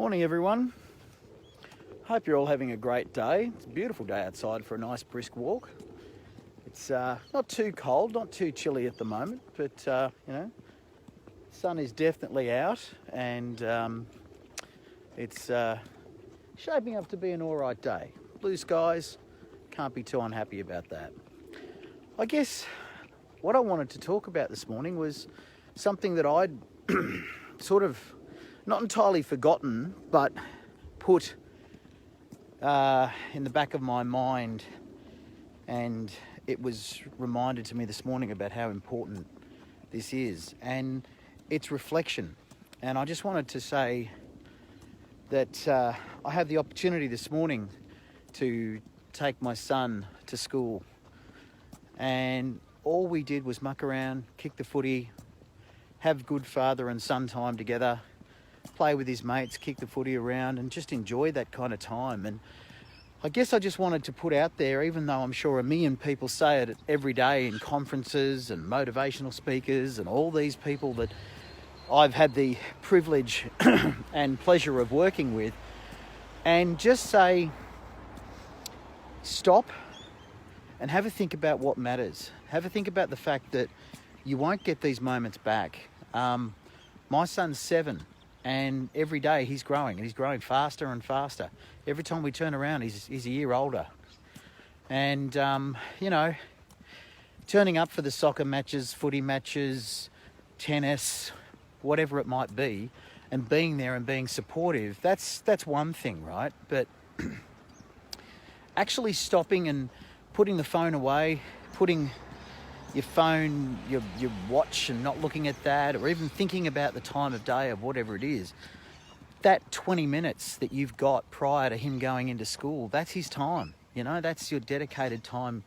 Morning everyone. Hope you're all having a great day. It's a beautiful day outside for a nice brisk walk. It's not too cold, not too chilly at the moment, but the sun is definitely out and it's shaping up to be an alright day. Blue skies, can't be too unhappy about that. I guess what I wanted to talk about this morning was something that I'd sort of not entirely forgotten, but put in the back of my mind, and it was reminded to me this morning about how important this is, and it's reflection. And I just wanted to say that I had the opportunity this morning to take my son to school, and all we did was muck around, kick the footy, have good father and son time together, play with his mates, kick the footy around and just enjoy that kind of time. And I guess I just wanted to put out there, even though I'm sure a million people say it every day in conferences and motivational speakers and all these people that I've had the privilege and pleasure of working with, and just say, stop and have a think about what matters. Have a think about the fact that you won't get these moments back. My son's 7. And every day he's growing, and he's growing faster and faster. Every time we turn around, he's a year older. And, turning up for the soccer matches, footy matches, tennis, whatever it might be, and being there and being supportive, that's one thing, right? But actually stopping and putting the phone away, putting your phone, your watch, and not looking at that, or even thinking about the time of day of whatever it is, that 20 minutes that you've got prior to him going into school, that's his time. That's your dedicated time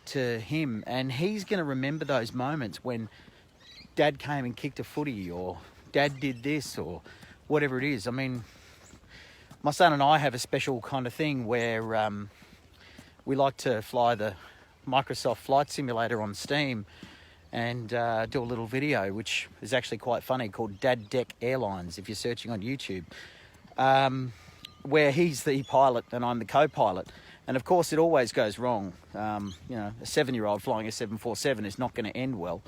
to him. And he's going to remember those moments when dad came and kicked a footy, or dad did this, or whatever it is. I mean, my son and I have a special kind of thing where we like to fly the Microsoft Flight Simulator on Steam and do a little video, which is actually quite funny, called Dad Deck Airlines, if you're searching on YouTube, where he's the pilot and I'm the co-pilot. And of course it always goes wrong. A 7-year-old flying a 747 is not going to end well.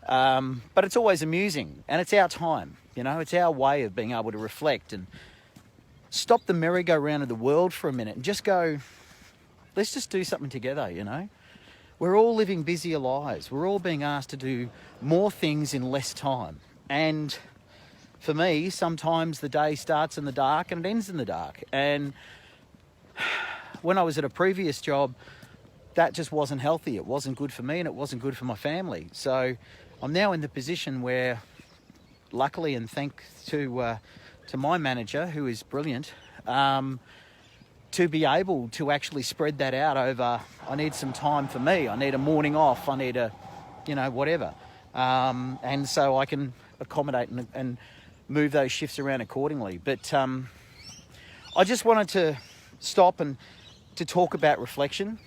But it's always amusing, and it's our time. It's our way of being able to reflect and stop the merry-go-round of the world for a minute and just go, let's just do something together, We're all living busier lives. We're all being asked to do more things in less time. And for me, sometimes the day starts in the dark and it ends in the dark. And when I was at a previous job, that just wasn't healthy. It wasn't good for me, and it wasn't good for my family. So I'm now in the position where, luckily and thanks to my manager, who is brilliant, to be able to actually spread that out over, I need some time for me, I need a morning off, I need a, whatever. And so I can accommodate and move those shifts around accordingly. But I just wanted to stop and to talk about reflection.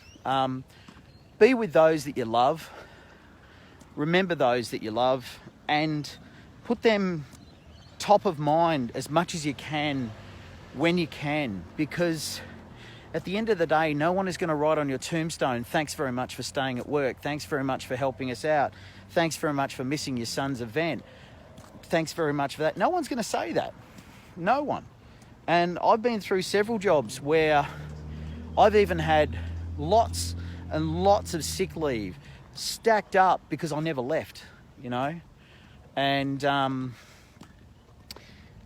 Be with those that you love, remember those that you love, and put them top of mind as much as you can when you can, because at the end of the day, no one is going to write on your tombstone, thanks very much for staying at work, thanks very much for helping us out, thanks very much for missing your son's event, thanks very much for that. No one's going to say that. No one. And I've been through several jobs where I've even had lots and lots of sick leave stacked up because I never left, And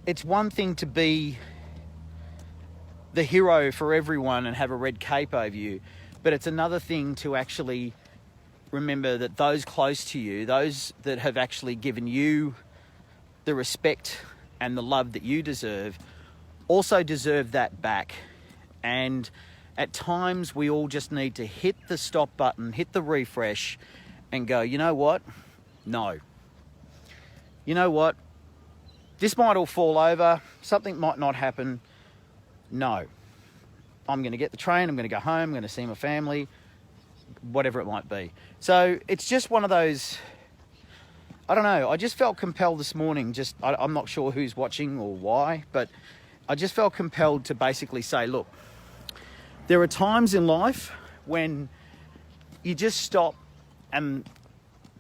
it's one thing to be the hero for everyone and have a red cape over you, but it's another thing to actually remember that those close to you, those that have actually given you the respect and the love that you deserve, also deserve that back. And at times we all just need to hit the stop button, hit the refresh, and go, you know what? No. You know what? This might all fall over, something might not happen. No, I'm going to get the train, I'm going to go home, I'm going to see my family, whatever it might be. So it's just one of those, I don't know, I just felt compelled this morning, I'm not sure who's watching or why, but I just felt compelled to basically say, look, there are times in life when you just stop and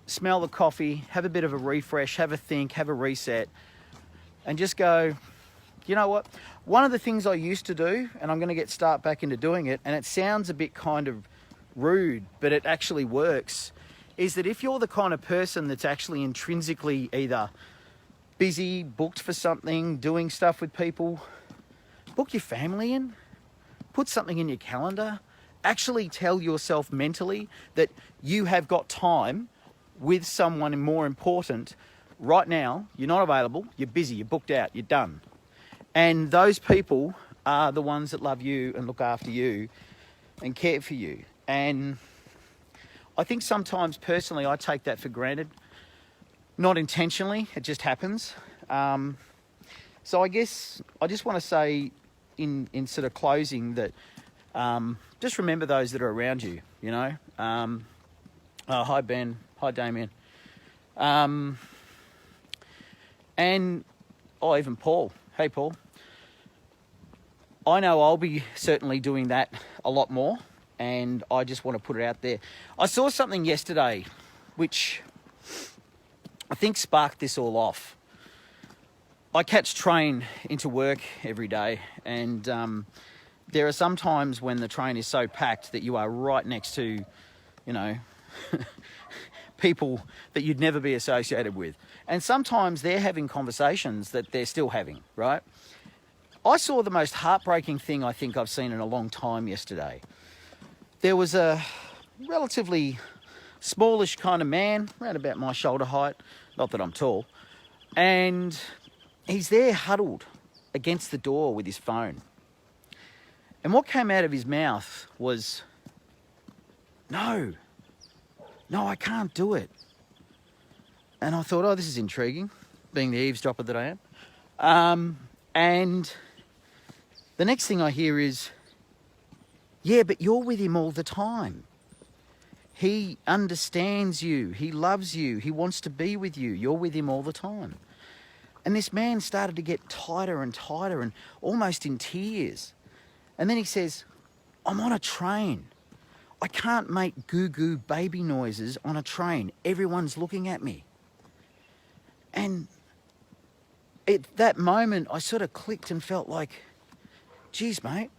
smell the coffee, have a bit of a refresh, have a think, have a reset, and just go, you know what? One of the things I used to do, and I'm going to start back into doing it, and it sounds a bit kind of rude, but it actually works, is that if you're the kind of person that's actually intrinsically either busy, booked for something, doing stuff with people, book your family in, put something in your calendar, actually tell yourself mentally that you have got time with someone more important right now. You're not available, you're busy, you're booked out, you're done. And those people are the ones that love you and look after you and care for you. And I think sometimes personally I take that for granted. Not intentionally, it just happens. So I guess I just want to say in sort of closing that just remember those that are around you, you know. Hi Ben, hi Damien. And even Paul. Hey Paul. I know I'll be certainly doing that a lot more, and I just want to put it out there. I saw something yesterday which I think sparked this all off. I catch train into work every day, and there are some times when the train is so packed that you are right next to, you know, people that you'd never be associated with. And sometimes they're having conversations that they're still having, right? I saw the most heartbreaking thing I think I've seen in a long time yesterday. There was a relatively smallish kind of man, around about my shoulder height, not that I'm tall, and he's there huddled against the door with his phone. And what came out of his mouth was, no, I can't do it. And I thought, oh, this is intriguing, being the eavesdropper that I am. And the next thing I hear is, yeah, but you're with him all the time. He understands you. He loves you. He wants to be with you. You're with him all the time. And this man started to get tighter and tighter and almost in tears. And then he says, I'm on a train. I can't make goo-goo baby noises on a train. Everyone's looking at me. And at that moment, I sort of clicked and felt like, geez, mate,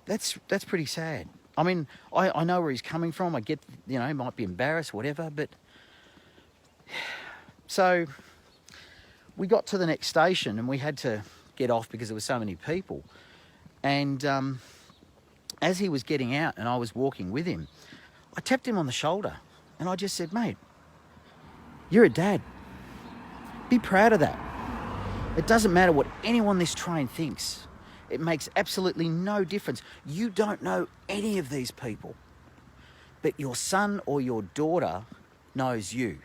that's pretty sad. I mean, I know where he's coming from. I get, you know, he might be embarrassed, whatever, but... So we got to the next station and we had to get off because there were so many people. And as he was getting out and I was walking with him, I tapped him on the shoulder and I just said, mate, you're a dad. Be proud of that. It doesn't matter what anyone on this train thinks. It makes absolutely no difference. You don't know any of these people, but your son or your daughter knows you.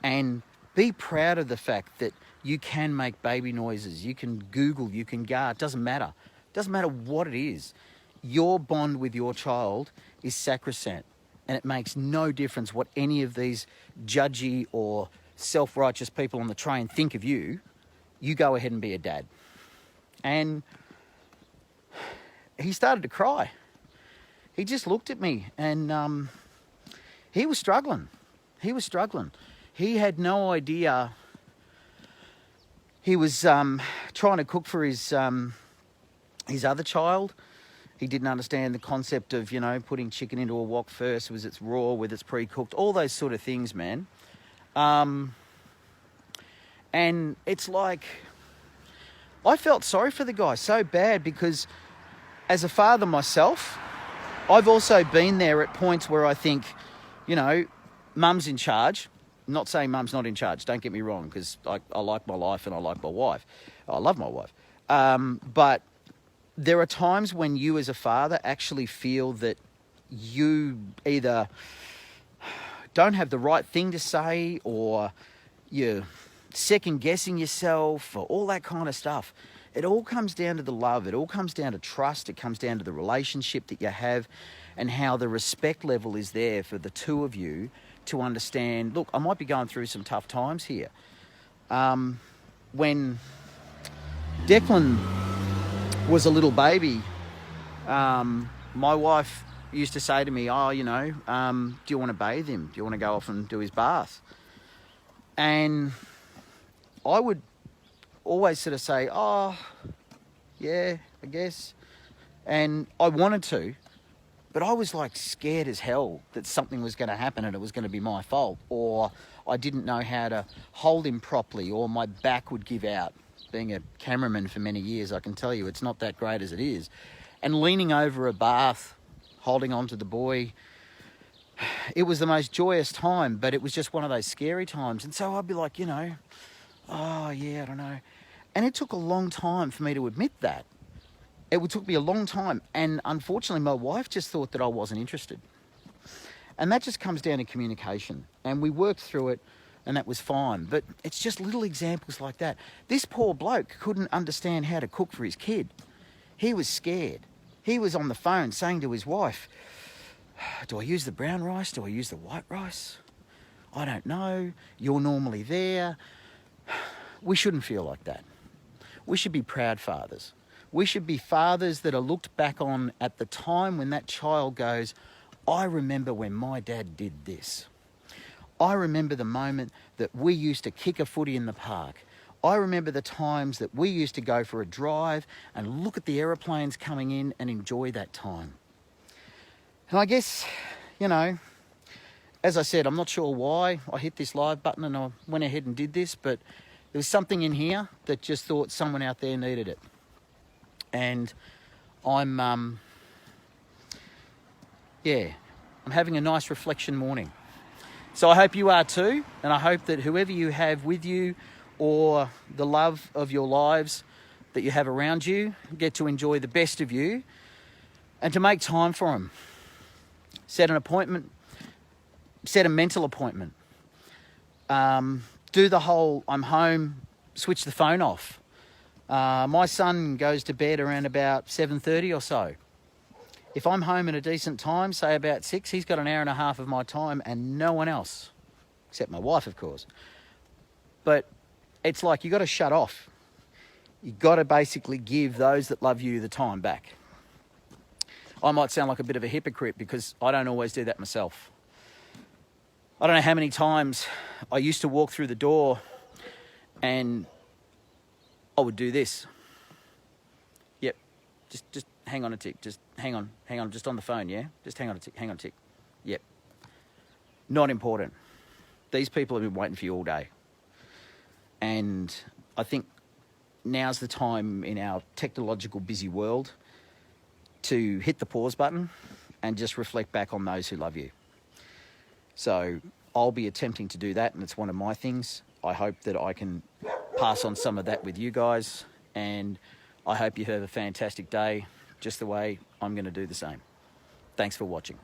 And be proud of the fact that you can make baby noises, you can Google, you can guard, doesn't matter. Doesn't matter what it is. Your bond with your child is sacrosanct, and it makes no difference what any of these judgy or self-righteous people on the train think of you. You go ahead and be a dad. And he started to cry. He just looked at me and he was struggling. He had no idea. He was trying to cook for his other child. He didn't understand the concept of, you know, putting chicken into a wok first, was it's raw, whether it's pre-cooked, all those sort of things, man. And it's like, I felt sorry for the guy so bad because as a father myself, I've also been there at points where I think, you know, mum's in charge. I'm not saying mum's not in charge, don't get me wrong, because I like my life and I like my wife. I love my wife. But there are times when you as a father actually feel that you either don't have the right thing to say or you're second guessing yourself or all that kind of stuff. It all comes down to the love. It all comes down to trust. It comes down to the relationship that you have and how the respect level is there for the two of you to understand, look, I might be going through some tough times here. When Declan was a little baby, my wife used to say to me, oh, you know, do you want to bathe him? Do you want to go off and do his bath? And I would always sort of say, oh, yeah, I guess. And I wanted to, but I was like scared as hell that something was going to happen and it was going to be my fault, or I didn't know how to hold him properly, or my back would give out. Being a cameraman for many years, I can tell you it's not that great as it is. And leaning over a bath, holding on to the boy, it was the most joyous time, but it was just one of those scary times. And so I'd be like, you know, oh yeah, I don't know. And it took a long time for me to admit that. It took me a long time. And unfortunately, my wife just thought that I wasn't interested. And that just comes down to communication. And we worked through it, and that was fine. But it's just little examples like that. This poor bloke couldn't understand how to cook for his kid. He was scared. He was on the phone saying to his wife, do I use the brown rice? Do I use the white rice? I don't know. You're normally there. We shouldn't feel like that. We should be proud fathers. We should be fathers that are looked back on at the time when that child goes, I remember when my dad did this. I remember the moment that we used to kick a footy in the park. I remember the times that we used to go for a drive and look at the aeroplanes coming in and enjoy that time. And I guess, you know, as I said, I'm not sure why I hit this live button and I went ahead and did this, but there was something in here that just thought someone out there needed it. And I'm having a nice reflection morning. So I hope you are too, and I hope that whoever you have with you or the love of your lives that you have around you get to enjoy the best of you and to make time for them. Set an appointment, set a mental appointment. Do the whole I'm home, switch the phone off. My son goes to bed around about 7:30 or so. If I'm home at a decent time, say about 6, he's got an hour and a half of my time and no one else, except my wife, of course. But it's like you got to shut off. You got to basically give those that love you the time back. I might sound like a bit of a hypocrite because I don't always do that myself. I don't know how many times I used to walk through the door and I would do this. Yep, just hang on a tick, just hang on, just on the phone, yeah? Just hang on a tick, Yep. Not important. These people have been waiting for you all day. And I think now's the time in our technological busy world to hit the pause button and just reflect back on those who love you. So I'll be attempting to do that, and it's one of my things. I hope that I can pass on some of that with you guys, and I hope you have a fantastic day, just the way I'm going to do the same. Thanks for watching.